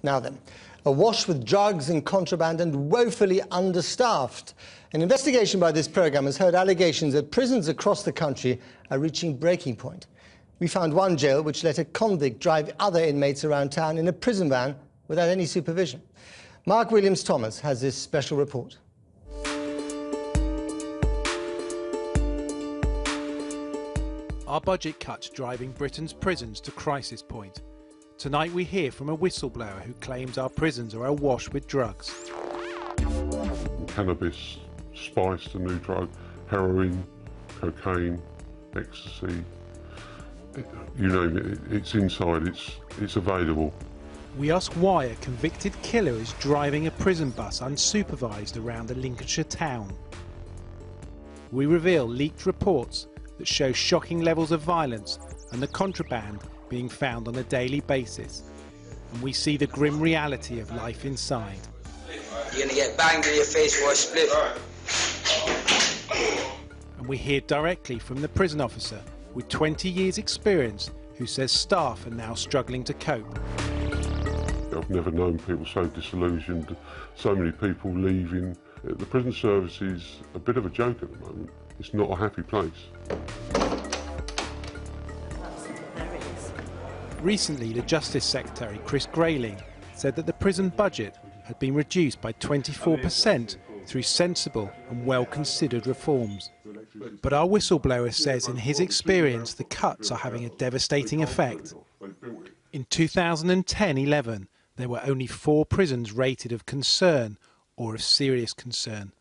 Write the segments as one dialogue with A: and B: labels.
A: Now then, awash with drugs and contraband and woefully understaffed. An investigation by this programme has heard allegations that prisons across the country are reaching breaking point. We found one jail which let a convict drive other inmates around town in a prison van without any supervision. Mark Williams-Thomas has this special report.
B: Are budget cuts driving Britain's prisons to crisis point? Tonight we hear from a whistleblower who claims our prisons are awash with drugs.
C: Cannabis, spice, the new drug, heroin, cocaine, ecstasy, you name it, it's inside, it's available.
B: We ask why a convicted killer is driving a prison bus unsupervised around a Lincolnshire town. We reveal leaked reports that show shocking levels of violence and the contraband being found on a daily basis. And we see the grim reality of life inside.
D: You're going to get banged in your face for a split.
B: And we hear directly from the prison officer with 20 years experience who says staff are now struggling to cope.
C: I've never known people so disillusioned, so many people leaving. The prison service is a bit of a joke at the moment. It's not a happy place.
B: Recently, the Justice Secretary, Chris Grayling, said that the prison budget had been reduced by 24% through sensible and well-considered reforms. But our whistleblower says in his experience the cuts are having a devastating effect. In 2010-11, there were only 4 prisons rated of concern or of serious concern.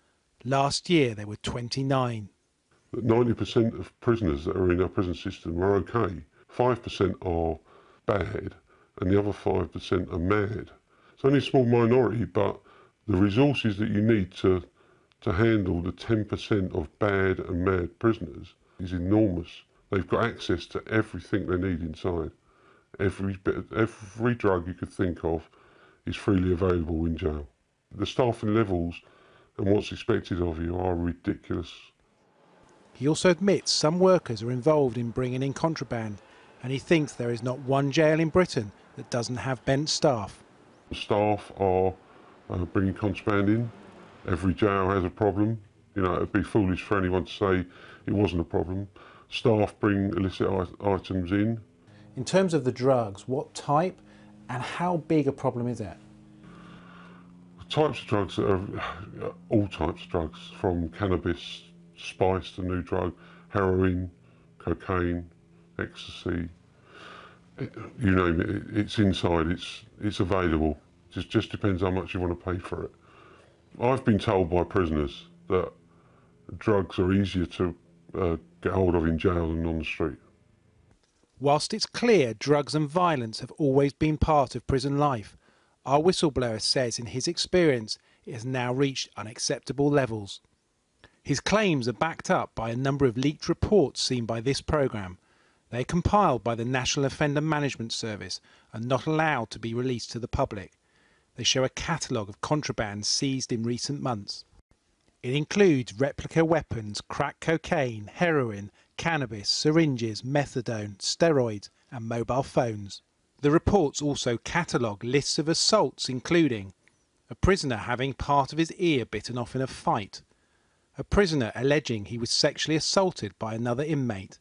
B: Last year there were 29.
C: 90% of prisoners that are in our prison system are okay. 5% are bad and the other 5% are mad. It's only a small minority, but the resources that you need to handle the 10% of bad and mad prisoners is enormous. They've got access to everything they need inside. Every drug you could think of is freely available in jail. The staffing levels and what's expected of you are ridiculous.
B: He also admits some workers are involved in bringing in contraband, and he thinks there is not one jail in Britain that doesn't have bent staff.
C: The staff are bringing contraband in. Every jail has a problem. You know, it'd be foolish for anyone to say it wasn't a problem. Staff bring illicit items in.
B: In terms of the drugs, what type and how big a problem is it?
C: The types of drugs are all types of drugs, from cannabis, spice, the new drug, heroin, cocaine, ecstasy, you name it, it's inside, it's available. It just depends how much you want to pay for it. I've been told by prisoners that drugs are easier to get hold of in jail than on the street.
B: Whilst it's clear drugs and violence have always been part of prison life, our whistleblower says in his experience it has now reached unacceptable levels. His claims are backed up by a number of leaked reports seen by this programme. They are compiled by the National Offender Management Service and not allowed to be released to the public. They show a catalogue of contraband seized in recent months. It includes replica weapons, crack cocaine, heroin, cannabis, syringes, methadone, steroids and mobile phones. The reports also catalogue lists of assaults including a prisoner having part of his ear bitten off in a fight, a prisoner alleging he was sexually assaulted by another inmate,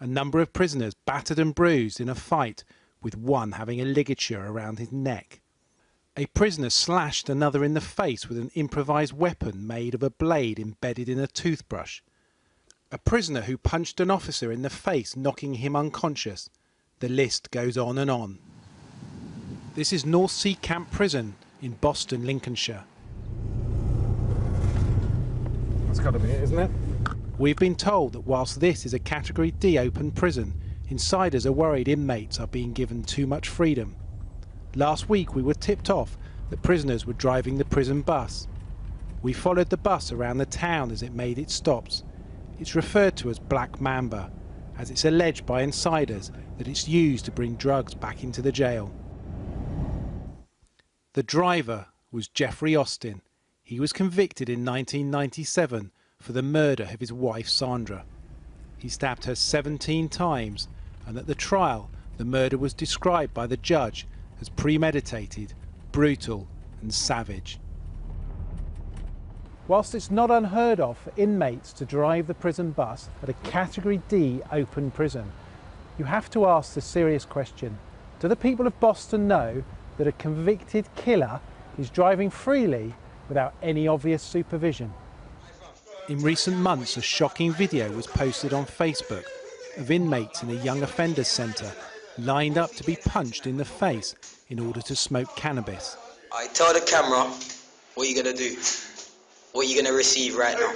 B: a number of prisoners battered and bruised in a fight with one having a ligature around his neck, a prisoner slashed another in the face with an improvised weapon made of a blade embedded in a toothbrush, a prisoner who punched an officer in the face knocking him unconscious. The list goes on and on. This is North Sea Camp Prison in Boston, Lincolnshire.
E: That's got to be it, isn't it?
B: We've been told that whilst this is a Category D open prison, insiders are worried inmates are being given too much freedom. Last week we were tipped off that prisoners were driving the prison bus. We followed the bus around the town as it made its stops. It's referred to as Black Mamba, as it's alleged by insiders that it's used to bring drugs back into the jail. The driver was Jeffrey Austin. He was convicted in 1997 for the murder of his wife Sandra. He stabbed her 17 times, and at the trial the murder was described by the judge as premeditated, brutal and savage. Whilst it's not unheard of for inmates to drive the prison bus at a Category D open prison, you have to ask the serious question: do the people of Boston know that a convicted killer is driving freely without any obvious supervision? In recent months, a shocking video was posted on Facebook of inmates in a young offenders centre lined up to be punched in the face in order to smoke cannabis.
D: I tell the camera what you're gonna do, what you're gonna receive right now.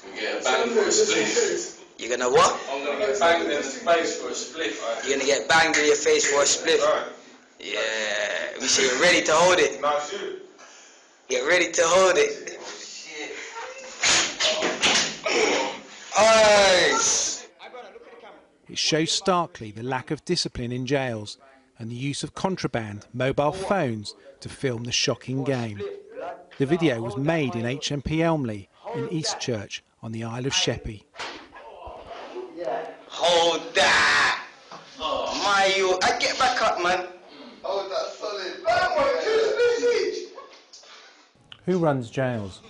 F: You get banged for a split.
D: You're gonna what?
F: I'm gonna get banged in the face for a split.
D: You're gonna get banged in your face for a split. Yeah, we say you're ready to hold it. Get ready to hold it. Ice.
B: It shows starkly the lack of discipline in jails and the use of contraband mobile phones to film the shocking game. The video was made in HMP Elmley in Eastchurch on the Isle of Sheppey.
D: Hold that. I get back up, man.
G: Hold that solid.
B: Who runs jails?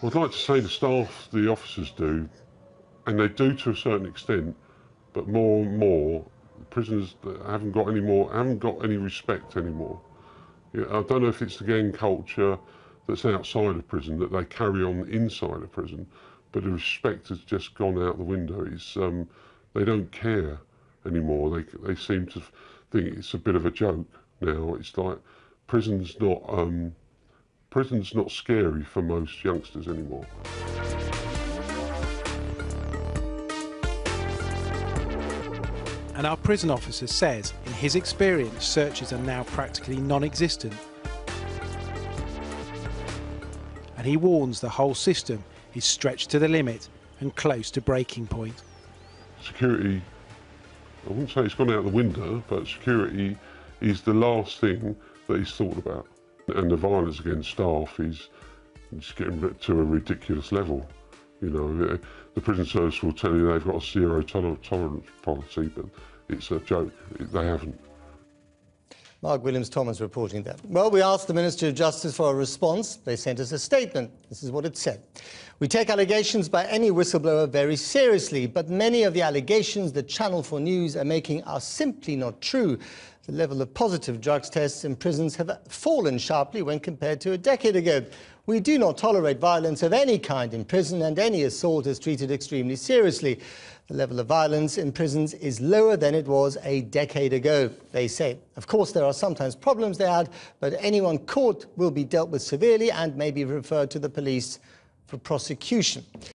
C: I'd like to say the staff, the officers do, and they do to a certain extent, but more and more, prisoners haven't got any respect anymore. Yeah, I don't know if it's the gang culture that's outside of prison that they carry on inside of prison, but the respect has just gone out the window. They don't care anymore. They seem to think it's a bit of a joke now. It's like prison's not scary for most youngsters anymore.
B: And our prison officer says, in his experience, searches are now practically non-existent. And he warns the whole system is stretched to the limit and close to breaking point.
C: Security, I wouldn't say it's gone out the window, but security is the last thing that is thought about. And the violence against staff is getting to a ridiculous level. You know, the prison service will tell you they've got a zero tolerance policy, but it's a joke. They haven't.
A: Mark Williams-Thomas reporting that. Well, we asked the Ministry of Justice for a response. They sent us a statement. This is what it said. We take allegations by any whistleblower very seriously, but many of the allegations that Channel 4 News are making are simply not true. The level of positive drugs tests in prisons have fallen sharply when compared to a decade ago. We do not tolerate violence of any kind in prison, and any assault is treated extremely seriously. The level of violence in prisons is lower than it was a decade ago, they say. Of course, there are sometimes problems, they add, but anyone caught will be dealt with severely and may be referred to the police for prosecution.